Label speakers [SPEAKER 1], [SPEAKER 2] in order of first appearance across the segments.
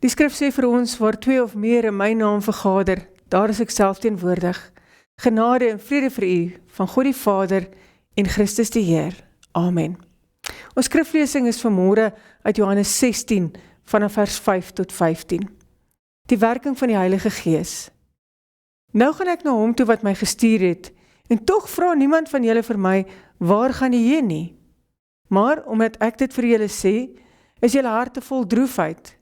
[SPEAKER 1] Die skrif sê vir ons, waar 2 of meer in my naam vergader, daar is ek self teenwoordig. Genade en vrede vir u, van God die Vader en Christus die Heer. Amen. Ons skriflesing is vanmôre uit Johannes 16, vanaf vers 5 tot 15. Die werking van die Heilige Gees. Nou gaan ek na hom toe wat my gestuur het, en tog vra niemand van julle vir my, waar gaan jy heen nie? Maar, omdat ek dit vir julle sê, is julle harte vol droefheid.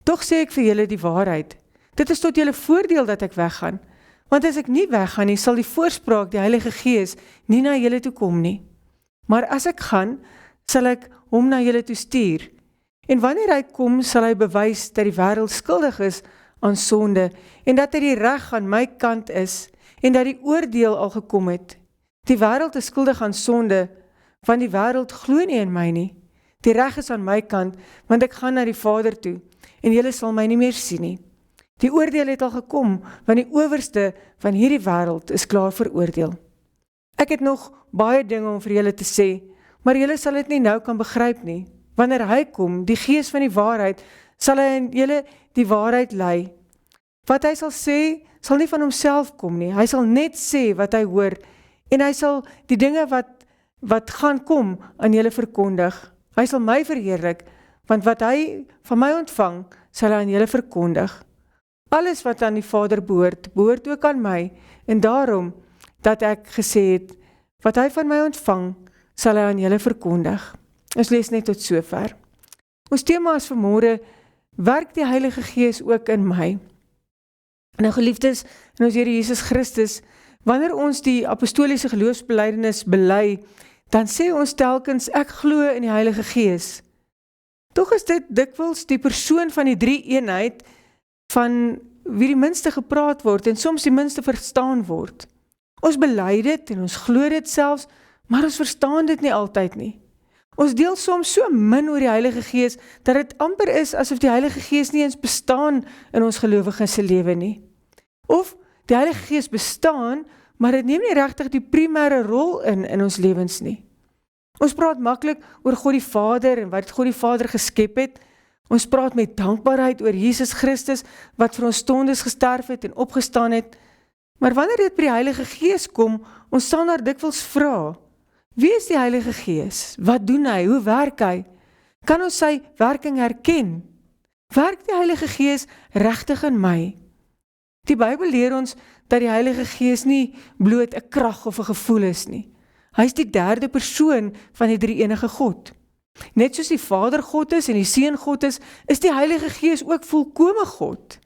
[SPEAKER 1] Tog sê ek vir julle die waarheid. Dit is tot julle voordeel dat ek weggaan, want as ek nie weggaan nie, sal die voorspraak, die Heilige Gees, nie na julle toe kom nie. Maar as ek gaan, sal ek hom na julle toe stuur. En wanneer hy kom, sal hy bewys dat die wêreld skuldig is aan sonde, en dat hy die reg aan my kant is, en dat die oordeel al gekom het. Die wêreld is skuldig aan sonde, want die wêreld glo nie in my nie. Die reg is aan my kant, want ek gaan na die Vader toe, en julle sal my nie meer sien nie. Die oordeel het al gekom, want die owerste van hierdie wêreld is klaar veroordeel. Ek het nog baie dinge om vir julle te sê, maar julle sal dit nie nou kan begryp nie. Wanneer hy kom, die Gees van die waarheid, sal hy in julle die waarheid lei. Wat hy sal sê, sal nie van homself kom nie. Hy sal net sê wat hy hoor, en hy sal die dinge wat gaan kom aan julle verkondig. Hy sal my verheerlik, want wat hy van my ontvang, sal hy aan julle verkondig. Alles wat aan die Vader behoort, behoort ook aan my, en daarom dat ek gesê het, wat hy van my ontvang, sal hy aan julle verkondig. Ons lees net tot sover. Ons tema is vanmôre, werk die Heilige Gees ook in my. Nou geliefdes, in ons Here Jesus Christus, wanneer ons die apostoliese geloofsbelijdenis bely, dan sê ons telkens, ek glo in die Heilige Gees. Tog is dit dikwels die persoon van die drie eenheid, van wie die minste gepraat word, en soms die minste verstaan word. Ons bely dit, en ons glo dit selfs, maar ons verstaan dit nie altyd nie. Ons deel soms so min oor die Heilige Gees, dat het amper is asof die Heilige Gees nie eens bestaan in ons gelowiges se lewe nie. Of die Heilige Gees bestaan, maar het neem nie regtig die primêre rol in ons lewens nie. Ons praat maklik oor God die Vader en wat God die Vader geskep het. Ons praat met dankbaarheid oor Jesus Christus wat vir ons stondes gesterf het en opgestaan het. Maar wanneer dit by die Heilige Gees kom, ons sal daar dikwels vra, wie is die Heilige Gees? Wat doen hy? Hoe werk hy? Kan ons sy werking herken? Werk die Heilige Gees regtig in my? Die Bybel leer ons dat die Heilige Gees nie bloot 'n krag of 'n gevoel is nie. Hy is die derde persoon van die drie-enige God. Net soos die Vader God is en die Seun God is die Heilige Gees ook volkome God.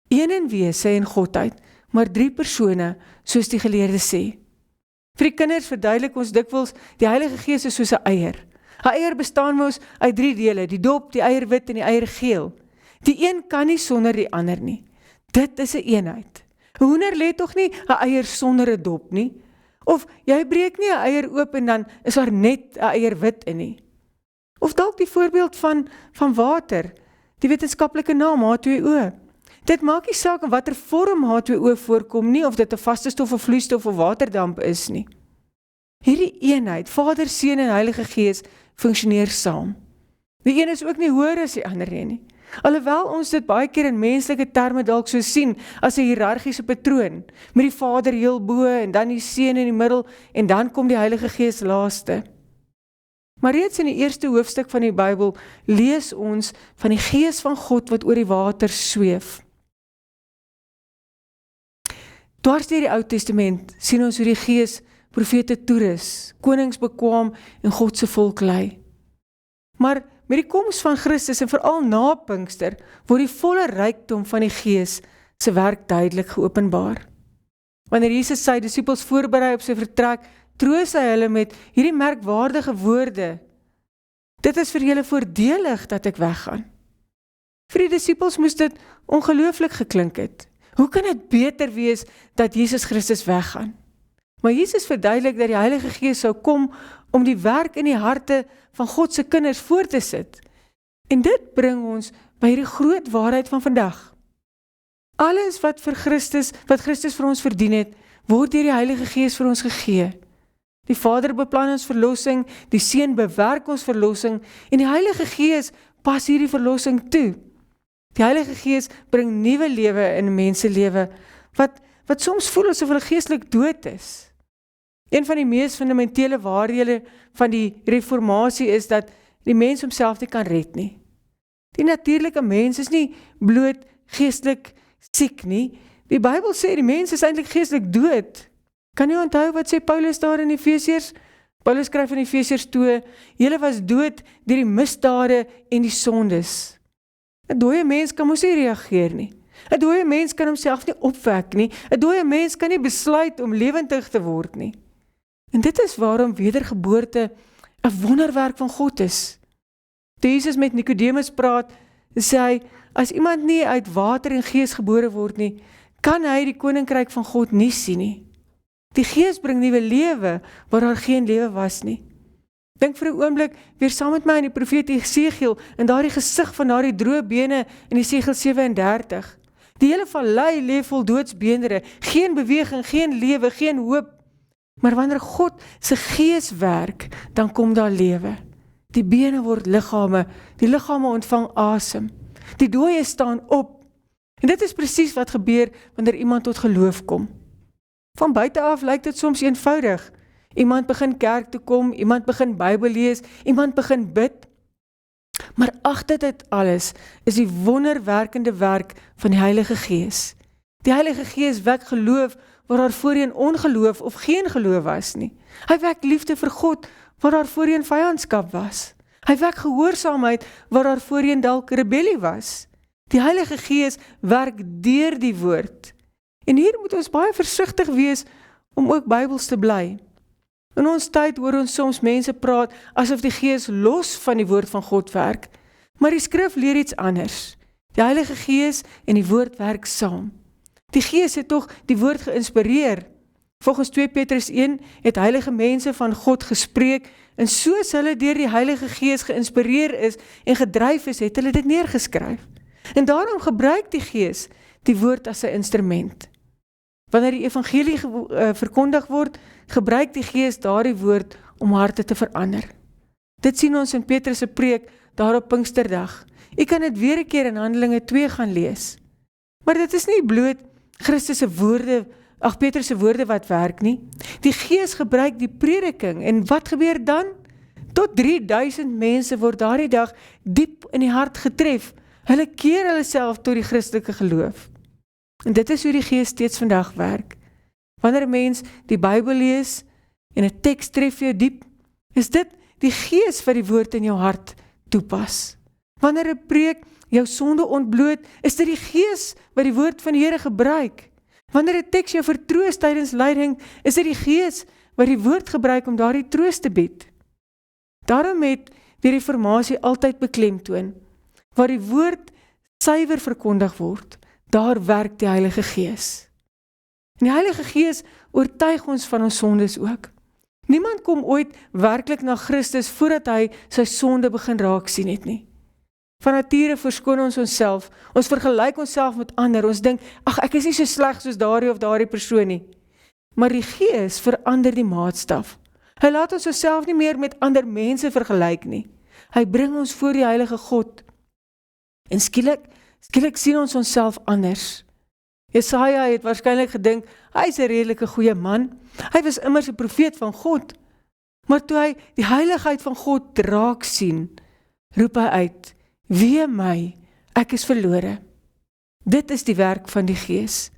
[SPEAKER 1] Een in wese en Godheid, maar drie persone, soos die geleerdes sê. Vir die kinders verduidelik ons dikwels, die Heilige Gees is soos 'n eier. 'n Eier bestaan mos uit drie dele, die dop, die eierwit en die eiergeel. Die een kan nie sonder die ander nie. Dit is 'n eenheid. 'n Hoender lê tog nie 'n eier sonder 'n dop nie. Of jy breek nie 'n eier oop en dan is daar net 'n eierwit in nie. Of dalk die voorbeeld van water, die wetenskaplike naam H2O. Dit maak nie saak in watter vorm H2O voorkom nie, of dit 'n vaste stof of vloeistof of waterdamp is nie. Hierdie eenheid, Vader, Seun en Heilige Gees, funksioneer saam. Die een is ook nie hoër as die ander nie. Alhoewel ons dit baie keer in menslike terme dalk so sien, as 'n hiërargiese patroon, met die Vader heel bo, en dan die Seun in die middel, en dan kom die Heilige Gees laaste. Maar reeds in die eerste hoofstuk van die Bybel, lees ons van die Gees van God wat oor die water sweef. Dwars deur die Ou Testament sien ons hoe die Gees profete toerus, konings bekwaam en God se volk lei. Maar met die koms van Christus en veral na Pinkster, word die volle rykdom van die Gees se werk duidelik geopenbaar. Wanneer Jesus sy disippels voorberei op sy vertrek, troos hy hulle met hierdie merkwaardige woorde. Dit is vir julle voordelig dat ek weggaan. Vir die disippels moes dit ongelooflik geklink het. Hoe kan dit beter wees dat Jesus Christus weggaan? Maar Jesus verduidelik dat die Heilige Gees sou kom om die werk in die harte van God se kinders voor te sit. En dit bring ons by hierdie groot waarheid van vandag. Alles wat Christus vir ons verdien het, word deur die Heilige Gees vir ons gegee. Die Vader beplan ons verlossing, die Seun bewerk ons verlossing en die Heilige Gees pas hierdie verlossing toe. Die Heilige Gees bring nuwe lewe in 'n menselewe, wat soms voel asof hulle geestelik dood is. Een van die mees fundamentele waarhede van die reformatie is dat die mens homself nie kan red nie. Die natuurlike mens is nie bloot geestelik siek nie. Die Bybel sê die mens is eintlik geestelik dood. Kan jy onthou wat sê Paulus daar in Efesiërs? Paulus skryf in Efesiërs 2, julle was dood deur die misdade en die sondes. 'n Dooie mens kan mos nie reageer nie. 'n Dooie mens kan homself nie opwek nie. 'n Dooie mens kan nie besluit om lewendig te word nie. En dit is waarom wedergeboorte 'n wonderwerk van God is. Toe Jesus met Nikodemus praat, sê hy, as iemand nie uit water en gees gebore word nie, kan hy die koninkryk van God nie sien nie. Die gees bring nuwe lewe, waar daar geen lewe was nie. Dink vir 'n oomblik weer saam met my in die profeet Esegiel, en daardie gesig van daardie droë bene in Esegiel 37. Die hele vallei lê vol doodsbeendere, geen beweging, geen lewe, geen hoop. Maar wanneer God se gees werk, dan kom daar lewe. Die bene word liggame, die liggame ontvang asem. Die dooies staan op. En dit is presies wat gebeur wanneer iemand tot geloof kom. Van buite af lyk dit soms eenvoudig. Iemand begin kerk toe kom, iemand begin Bybel lees, iemand begin bid. Maar agter dit alles is die wonderwerkende werk van die Heilige Gees. Die Heilige Gees wek geloof waar daar voorheen ongeloof of geen geloof was nie. Hy wek liefde vir God waar daar voorheen vyandskap was. Hy wek gehoorsaamheid waar daar voorheen dalk rebellie was. Die Heilige Gees werk deur die woord. En hier moet ons baie versigtig wees om ook Bybels te bly. In ons tyd hoor ons soms mense praat asof die Gees los van die woord van God werk, maar die skrif leer iets anders. Die Heilige Gees en die woord werk saam. Die Gees het tog die woord geïnspireer. Volgens 2 Petrus 1 het heilige mense van God gespreek, en soos hulle deur die Heilige Gees geïnspireer is en gedryf is, het hulle dit neergeskryf. En daarom gebruik die Gees die woord as 'n instrument. Wanneer die evangelie verkondig word, gebruik die Gees daardie woord om harte te verander. Dit sien ons in Petrus se preek daar op Pinksterdag. U kan dit weer 'n keer in Handelinge 2 gaan lees. Maar dit is nie bloot Christus se woorde, Petrus se woorde wat werk nie. Die Gees gebruik die prediking, en wat gebeur dan? Tot 3000 mense word daardie dag diep in die hart getref. Hulle keer hulle self tot die Christelike geloof. En dit is hoe die Gees steeds vandag werk. Wanneer 'n mens die Bybel lees en 'n teks tref jou diep, is dit die Gees wat die woord in jou hart toepas. Wanneer 'n preek jou sonde ontbloot, is dit die Gees wat die woord van die Here gebruik. Wanneer 'n teks jou vertroos tydens lyding, is dit die Gees wat die woord gebruik om daardie troos te bied. Daarom het die reformatie altyd beklemtoon, waar die woord suiwer verkondig word, daar werk die Heilige Gees. En die Heilige Gees oortuig ons van ons sondes ook. Niemand kom ooit werklik na Christus voordat hy sy sonde begin raak sien het nie. Van nature verskoon ons onsself, ons vergelyk onsself met ander, ons dink, ag, ek is nie so sleg soos daardie of daardie persoon nie. Maar die Gees verander die maatstaf. Hy laat ons onsself nie meer met ander mense vergelyk nie. Hy bring ons voor die Heilige God. En skielik sien ons onsself anders. Jesaja het waarskynlik gedink, hy is 'n redelike goeie man. Hy was immers 'n profeet van God. Maar toe hy die heiligheid van God raak sien, roep hy uit, wee my, ek is verlore. Dit is die werk van die Gees.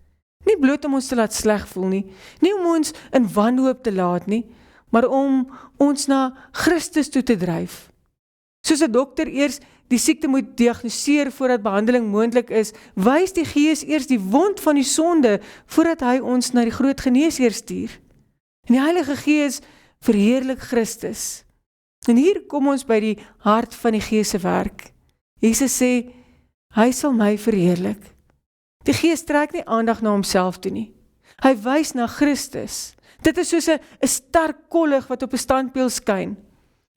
[SPEAKER 1] Nie bloot om ons te laat sleg voel nie, nie om ons in wanhoop te laat nie, maar om ons na Christus toe te dryf. Soos 'n dokter eers die siekte moet diagnoseer voordat behandeling moontlik is, wys die Gees eers die wond van die sonde voordat hy ons na die groot geneesheer stuur. En die Heilige Gees verheerlik Christus. En hier kom ons by die hart van die Gees se werk. Jesus sê, hy sal my verheerlik. Die Gees trek nie aandag na homself toe nie. Hy wys na Christus. Dit is soos 'n sterk kollig wat op 'n standbeeld skyn.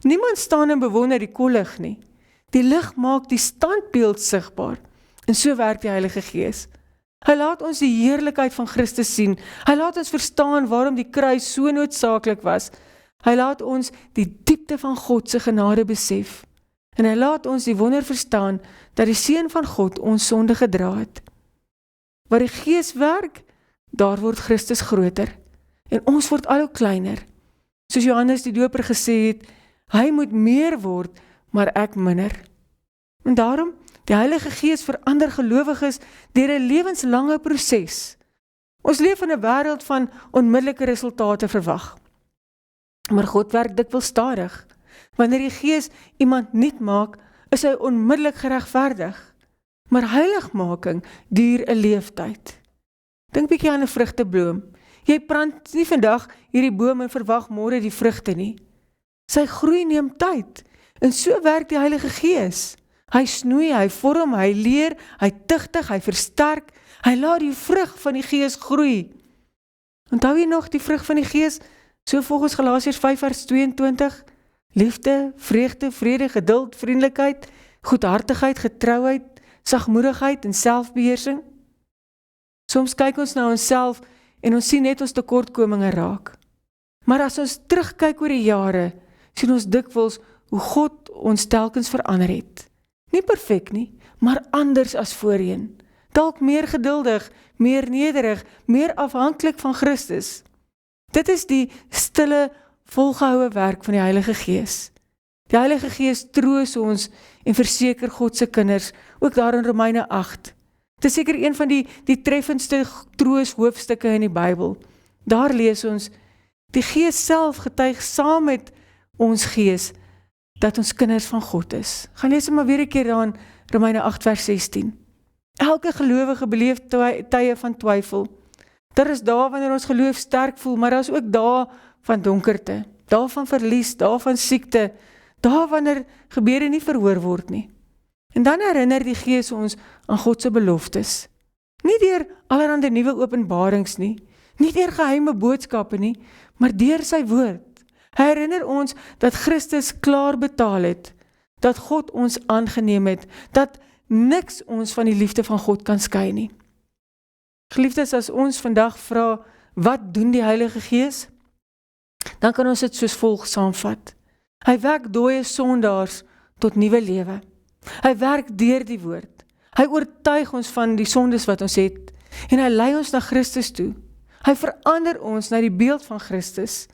[SPEAKER 1] Niemand staan en bewonder die kollig nie. Die lig maak die standbeeld sigbaar. En so werk die Heilige Gees. Hy laat ons die heerlikheid van Christus sien. Hy laat ons verstaan waarom die kruis so noodsaaklik was. Hy laat ons die diepte van God se genade besef. En hy laat ons die wonder verstaan, dat die Seun van God ons sonde gedra het. Waar die Gees werk, daar word Christus groter. En ons word al hoe kleiner. Soos Johannes die Doper gesê het, hy moet meer word, maar ek minder. En daarom, die Heilige Gees verander gelowiges deur 'n lewenslange proses. Ons leef in 'n wêreld van onmiddellike resultate verwag. Maar God werk dikwels stadig. Wanneer die Gees iemand nuut maak, is hy onmiddellik geregverdig. Maar heiligmaking duur 'n leeftyd. Dink bietjie aan 'n vrugteboom. Jy plant nie vandag hierdie boom en verwag môre die vrugte nie. Sy groei neem tyd. En so werk die Heilige Gees. Hy snoei, hy vorm, hy leer, hy tigtig, hy versterk, hy laat die vrug van die Gees groei. Onthou jy nog die vrug van die Gees? So volgens Galasiërs 5 vers 22, liefde, vreugde, vrede, geduld, vriendelikheid, goedhartigheid, getrouheid, sagmoedigheid en selfbeheersing. Soms kyk ons na onsself en ons sien net ons tekortkominge raak. Maar as ons terugkyk oor die jare, sien ons dikwels hoe God ons telkens verander het. Nie perfek nie, maar anders as voorheen. Dalk meer geduldig, meer nederig, meer afhanklik van Christus. Dit is die stille, volgehoue werk van die Heilige Gees. Die Heilige Gees troos ons en verseker God se kinders, ook daar in Romeine 8. Dit is seker een van die treffendste troos hoofstukke in die Bybel. Daar lees ons, die Gees self getuig saam met ons gees, dat ons kinders van God is. Gaan lees maar weer 'n keer dan, Romeine 8 vers 16. Elke gelowige beleef tye van twyfel. Daar is dae wanneer ons geloof sterk voel, maar daar is ook dae van donkerte, dae van verlies, dae van siekte, dae wanneer gebede nie verhoor word nie. En dan herinner die Gees ons aan God se beloftes. Nie deur allerhande nuwe openbarings nie, nie deur geheime boodskappe nie, maar deur sy woord. Hy herinner ons dat Christus klaar betaal het, dat God ons aangeneem het, dat niks ons van die liefde van God kan skei nie. Geliefdes, as ons vandag vra, wat doen die Heilige Gees? Dan kan ons dit soos volg saamvat. Hy werk dooie sondaars tot nuwe lewe. Hy werk deur die woord. Hy oortuig ons van die sondes wat ons het, en hy lei ons na Christus toe. Hy verander ons na die beeld van Christus.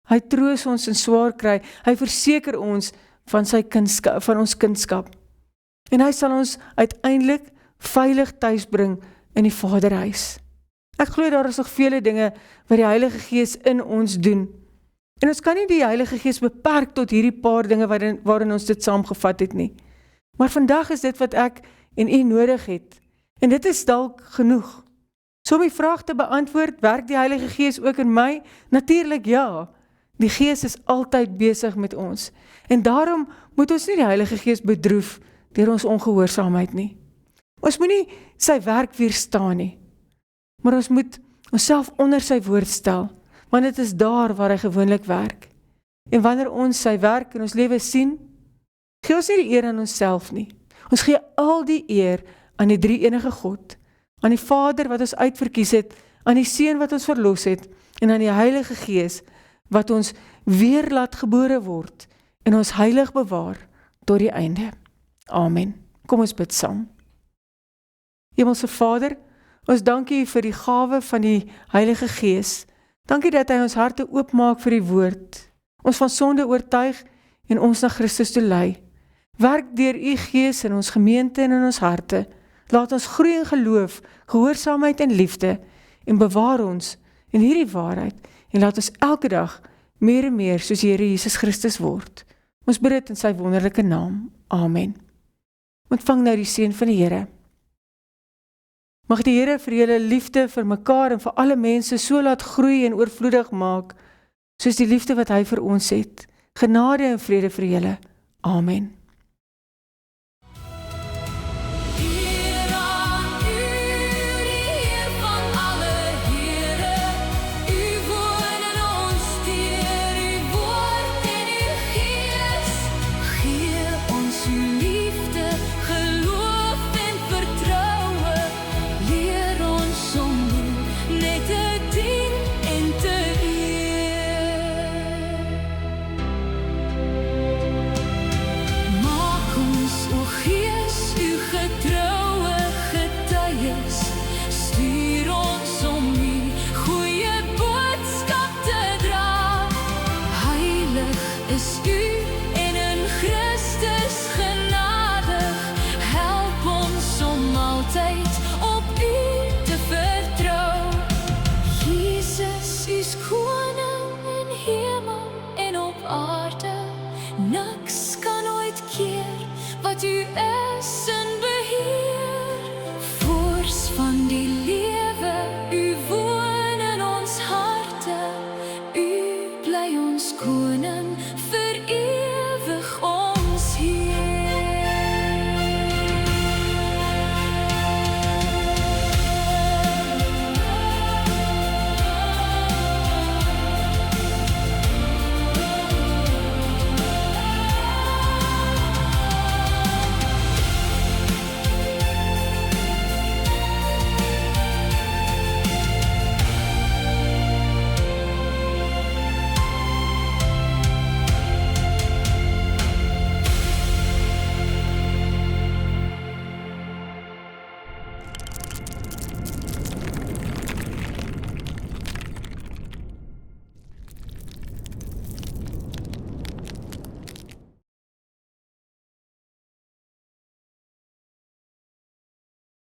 [SPEAKER 1] Hy troos ons in swaar kry, hy verseker ons van ons kindskap. En hy sal ons uiteindelik veilig tuis bring in die Vaderhuis. Ek glo daar is nog vele dinge wat die Heilige Gees in ons doen. En ons kan nie die Heilige Gees beperk tot hierdie paar dinge waarin ons dit saamgevat het nie. Maar vandag is dit wat ek en u nodig het. En dit is dalk genoeg. So om die vraag te beantwoord, werk die Heilige Gees ook in my? Natuurlik ja. Die Gees is altyd besig met ons. En daarom moet ons nie die Heilige Gees bedroef deur ons ongehoorsaamheid nie. Ons moet nie sy werk weerstaan nie. Maar ons moet onsself onder sy woord stel, want dit is daar waar hy gewoonlik werk. En wanneer ons sy werk in ons lewe sien, gee ons nie die eer aan onsself nie. Ons gee al die eer aan die drie enige God, aan die Vader wat ons uitverkies het, aan die Seun wat ons verlos het, en aan die Heilige Gees wat ons weer laat gebore word, en ons heilig bewaar tot die einde. Amen. Kom ons bid saam. Hemelse Vader, ons dankie vir die gawe van die Heilige Gees. Dankie dat hy ons harte oopmaak vir die woord, ons van sonde oortuig en ons na Christus toe lei. Werk deur u Gees in ons gemeente en in ons harte. Laat ons groei in geloof, gehoorsaamheid en liefde en bewaar ons in hierdie waarheid en laat ons elke dag meer en meer soos Here Jesus Christus word. Ons bid dit in sy wonderlike naam. Amen. Ontvang nou die seën van die Here. Mag die Here vir julle liefde vir mekaar en vir alle mense so laat groei en oorvloedig maak, soos die liefde wat hy vir ons het. Genade en vrede vir julle. Amen.
[SPEAKER 2] tyd